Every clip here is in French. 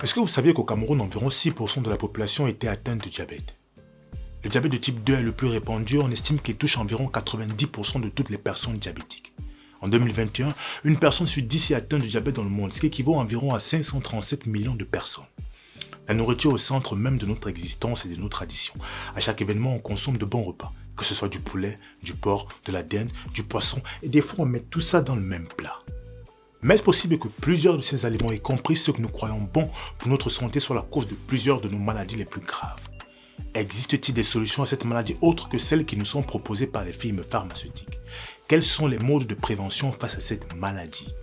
Est-ce que vous saviez qu'au Cameroun, environ 6% de la population était atteinte de diabète? Le diabète de type 2 est le plus répandu, on estime qu'il touche environ 90% de toutes les personnes diabétiques. En 2021, une personne sur 10 est atteinte de diabète dans le monde, ce qui équivaut environ à 537 millions de personnes. La nourriture est au centre même de notre existence et de nos traditions. À chaque événement, on consomme de bons repas, que ce soit du poulet, du porc, de la dinde, du poisson, et des fois on met tout ça dans le même plat. Mais est-ce possible que plusieurs de ces aliments, y compris ceux que nous croyons bons pour notre santé, soient la cause de plusieurs de nos maladies les plus graves? Existe-t-il des solutions à cette maladie autres que celles qui nous sont proposées par les firmes pharmaceutiques? Quels sont les modes de prévention face à cette maladie?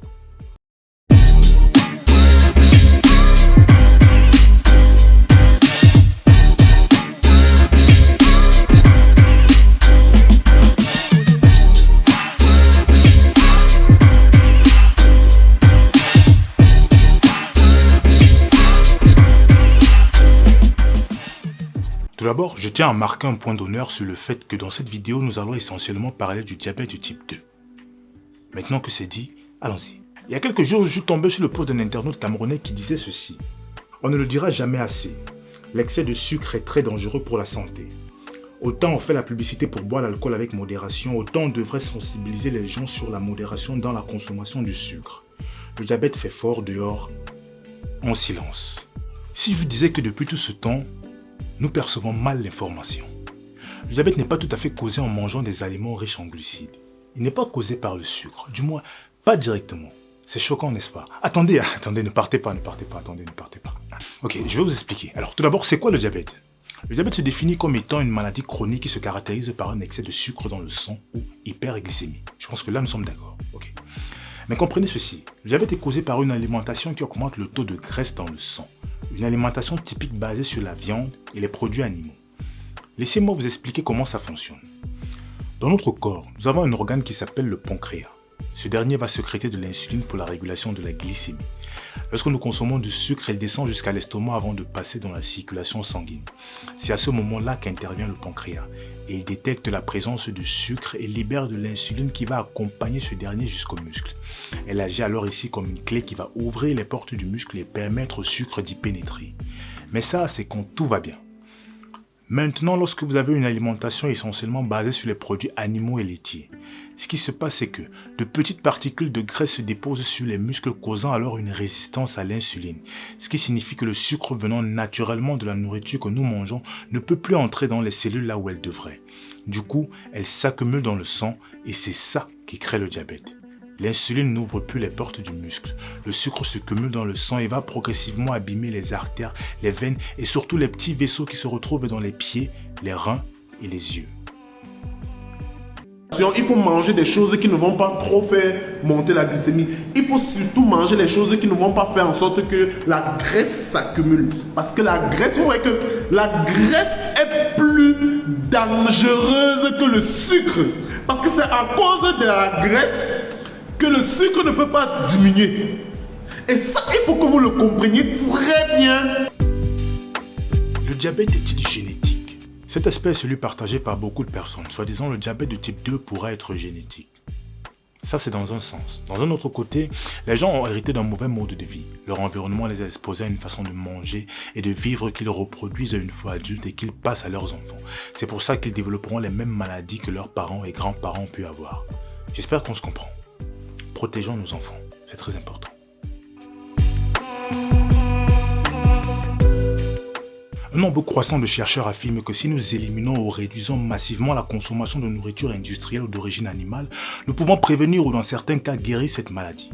Tout d'abord, je tiens à marquer un point d'honneur sur le fait que dans cette vidéo, nous allons essentiellement parler du diabète de type 2. Maintenant que c'est dit, allons-y. Il y a quelques jours, je suis tombé sur le post d'un internaute camerounais qui disait ceci. On ne le dira jamais assez. L'excès de sucre est très dangereux pour la santé. Autant on fait la publicité pour boire l'alcool avec modération, autant on devrait sensibiliser les gens sur la modération dans la consommation du sucre. Le diabète fait fort dehors, en silence. Si je vous disais que depuis tout ce temps, nous percevons mal l'information. Le diabète n'est pas tout à fait causé en mangeant des aliments riches en glucides. Il n'est pas causé par le sucre, du moins pas directement. C'est choquant, n'est-ce pas? Attendez, ne partez pas, attendez, ne partez pas. Ok, je vais vous expliquer. Alors tout d'abord, c'est quoi le diabète? Le diabète se définit comme étant une maladie chronique qui se caractérise par un excès de sucre dans le sang ou hyperglycémie. Je pense que là, nous sommes d'accord. Ok. Mais comprenez ceci, le diabète est causé par une alimentation qui augmente le taux de graisse dans le sang. Une alimentation typique basée sur la viande et les produits animaux. Laissez-moi vous expliquer comment ça fonctionne. Dans notre corps, nous avons un organe qui s'appelle le pancréas. Ce dernier va sécréter de l'insuline pour la régulation de la glycémie. Lorsque nous consommons du sucre, elle descend jusqu'à l'estomac avant de passer dans la circulation sanguine. C'est à ce moment-là qu'intervient le pancréas et il détecte la présence du sucre et libère de l'insuline qui va accompagner ce dernier jusqu'au muscle. Elle agit alors ici comme une clé qui va ouvrir les portes du muscle et permettre au sucre d'y pénétrer. Mais ça, c'est quand tout va bien. Maintenant, lorsque vous avez une alimentation essentiellement basée sur les produits animaux et laitiers, ce qui se passe, c'est que de petites particules de graisse se déposent sur les muscles, causant alors une résistance à l'insuline, ce qui signifie que le sucre venant naturellement de la nourriture que nous mangeons ne peut plus entrer dans les cellules là où elle devrait. Du coup, elle s'accumule dans le sang et c'est ça qui crée le diabète. L'insuline n'ouvre plus les portes du muscle. Le sucre se cumule dans le sang et va progressivement abîmer les artères, les veines et surtout les petits vaisseaux qui se retrouvent dans les pieds, les reins et les yeux. Il faut manger des choses qui ne vont pas trop faire monter la glycémie. Il faut surtout manger les choses qui ne vont pas faire en sorte que la graisse s'accumule. Parce que la graisse, vous voyez que la graisse est plus dangereuse que le sucre. Parce que c'est à cause de la graisse que le sucre ne peut pas diminuer. Et ça, il faut que vous le compreniez très bien. Le diabète est-il génétique? Cet aspect est celui partagé par beaucoup de personnes. Soi-disant, le diabète de type 2 pourrait être génétique. Ça, c'est dans un sens. Dans un autre côté, les gens ont hérité d'un mauvais mode de vie. Leur environnement les a exposés à une façon de manger et de vivre qu'ils reproduisent une fois adultes et qu'ils passent à leurs enfants. C'est pour ça qu'ils développeront les mêmes maladies que leurs parents et grands-parents ont pu avoir. J'espère qu'on se comprend. Protégeons nos enfants, c'est très important. Un nombre croissant de chercheurs affirment que si nous éliminons ou réduisons massivement la consommation de nourriture industrielle ou d'origine animale, nous pouvons prévenir ou dans certains cas guérir cette maladie.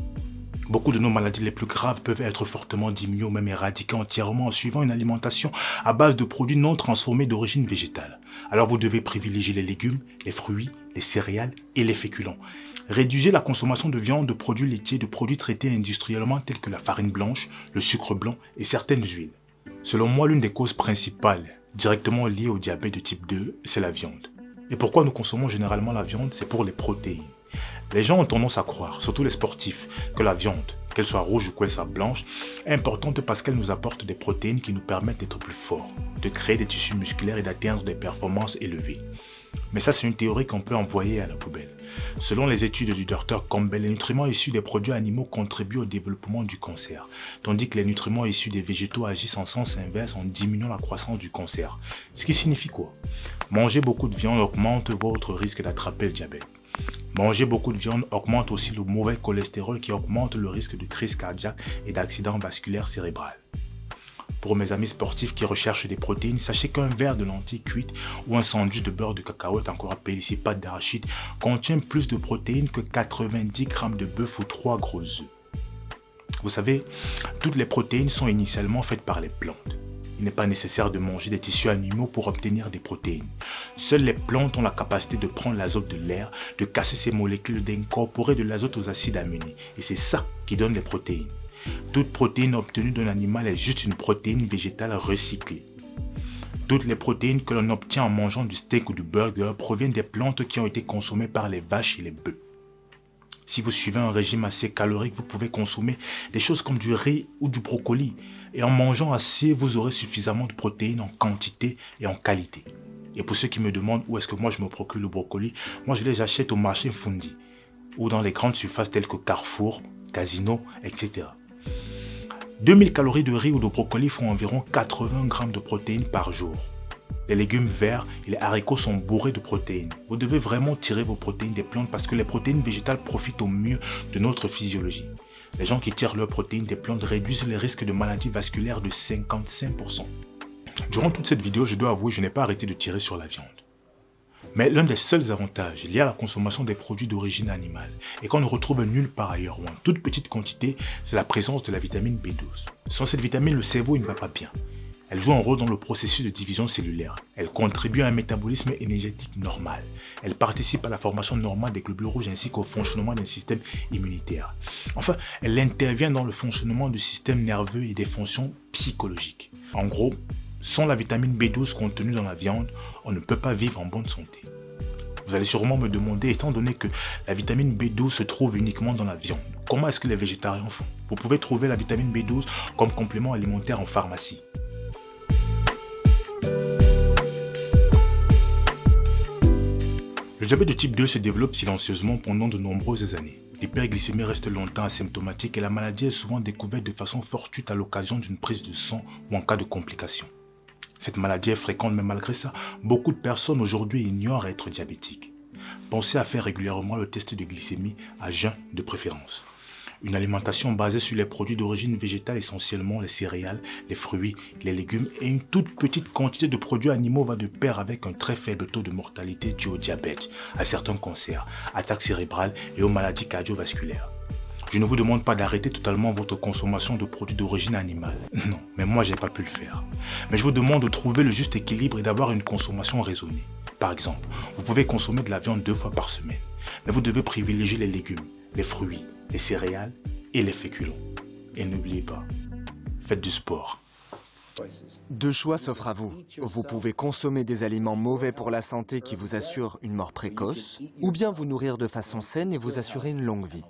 Beaucoup de nos maladies les plus graves peuvent être fortement diminuées ou même éradiquées entièrement en suivant une alimentation à base de produits non transformés d'origine végétale. Alors vous devez privilégier les légumes, les fruits, les céréales et les féculents. Réduisez la consommation de viande, de produits laitiers, de produits traités industriellement tels que la farine blanche, le sucre blanc et certaines huiles. Selon moi, l'une des causes principales directement liées au diabète de type 2, c'est la viande. Et pourquoi nous consommons généralement la viande? C'est pour les protéines. Les gens ont tendance à croire, surtout les sportifs, que la viande, qu'elle soit rouge ou qu'elle soit blanche, est importante parce qu'elle nous apporte des protéines qui nous permettent d'être plus forts, de créer des tissus musculaires et d'atteindre des performances élevées. Mais ça, c'est une théorie qu'on peut envoyer à la poubelle. Selon les études du Dr Campbell, les nutriments issus des produits animaux contribuent au développement du cancer, tandis que les nutriments issus des végétaux agissent en sens inverse en diminuant la croissance du cancer. Ce qui signifie quoi? Manger beaucoup de viande augmente votre risque d'attraper le diabète. Manger beaucoup de viande augmente aussi le mauvais cholestérol qui augmente le risque de crise cardiaque et d'accident vasculaire cérébral. Pour mes amis sportifs qui recherchent des protéines, sachez qu'un verre de lentilles cuites ou un sandwich de beurre de cacahuète, encore appelé ici pâte d'arachide, contient plus de protéines que 90 grammes de bœuf ou 3 gros œufs. Vous savez, toutes les protéines sont initialement faites par les plantes. Il n'est pas nécessaire de manger des tissus animaux pour obtenir des protéines. Seules les plantes ont la capacité de prendre l'azote de l'air, de casser ces molécules, d'incorporer de l'azote aux acides aminés. Et c'est ça qui donne les protéines. Toute protéine obtenue d'un animal est juste une protéine végétale recyclée. Toutes les protéines que l'on obtient en mangeant du steak ou du burger proviennent des plantes qui ont été consommées par les vaches et les bœufs. Si vous suivez un régime assez calorique, vous pouvez consommer des choses comme du riz ou du brocoli. Et en mangeant assez, vous aurez suffisamment de protéines en quantité et en qualité. Et pour ceux qui me demandent où est-ce que moi je me procure le brocoli, moi je les achète au marché Fundi ou dans les grandes surfaces telles que Carrefour, Casino, etc. 2000 calories de riz ou de brocoli font environ 80 grammes de protéines par jour. Les légumes verts et les haricots sont bourrés de protéines. Vous devez vraiment tirer vos protéines des plantes parce que les protéines végétales profitent au mieux de notre physiologie. Les gens qui tirent leurs protéines des plantes réduisent les risques de maladies vasculaires de 55%. Durant toute cette vidéo, je dois avouer, je n'ai pas arrêté de tirer sur la viande. Mais l'un des seuls avantages liés à la consommation des produits d'origine animale et qu'on ne retrouve nulle part ailleurs ou en toute petite quantité, c'est la présence de la vitamine B12. Sans cette vitamine, le cerveau il ne va pas bien. Elle joue un rôle dans le processus de division cellulaire. Elle contribue à un métabolisme énergétique normal. Elle participe à la formation normale des globules rouges ainsi qu'au fonctionnement d'un système immunitaire. Enfin, elle intervient dans le fonctionnement du système nerveux et des fonctions psychologiques. En gros, sans la vitamine B12 contenue dans la viande, on ne peut pas vivre en bonne santé. Vous allez sûrement me demander, étant donné que la vitamine B12 se trouve uniquement dans la viande, comment est-ce que les végétariens font? Vous pouvez trouver la vitamine B12 comme complément alimentaire en pharmacie. Le diabète de type 2 se développe silencieusement pendant de nombreuses années. L'hyperglycémie reste longtemps asymptomatique et la maladie est souvent découverte de façon fortuite à l'occasion d'une prise de sang ou en cas de complications. Cette maladie est fréquente, mais malgré ça, beaucoup de personnes aujourd'hui ignorent être diabétiques. Pensez à faire régulièrement le test de glycémie à jeun de préférence. Une alimentation basée sur les produits d'origine végétale, essentiellement les céréales, les fruits, les légumes et une toute petite quantité de produits animaux va de pair avec un très faible taux de mortalité dû au diabète, à certains cancers, attaques cérébrales et aux maladies cardiovasculaires. Je ne vous demande pas d'arrêter totalement votre consommation de produits d'origine animale. Non, mais moi j'ai pas pu le faire. Mais je vous demande de trouver le juste équilibre et d'avoir une consommation raisonnée. Par exemple, vous pouvez consommer de la viande 2 fois par semaine, mais vous devez privilégier les légumes, les fruits, les céréales et les féculents. Et n'oubliez pas, faites du sport. Deux choix s'offrent à vous. Vous pouvez consommer des aliments mauvais pour la santé qui vous assurent une mort précoce, ou bien vous nourrir de façon saine et vous assurer une longue vie.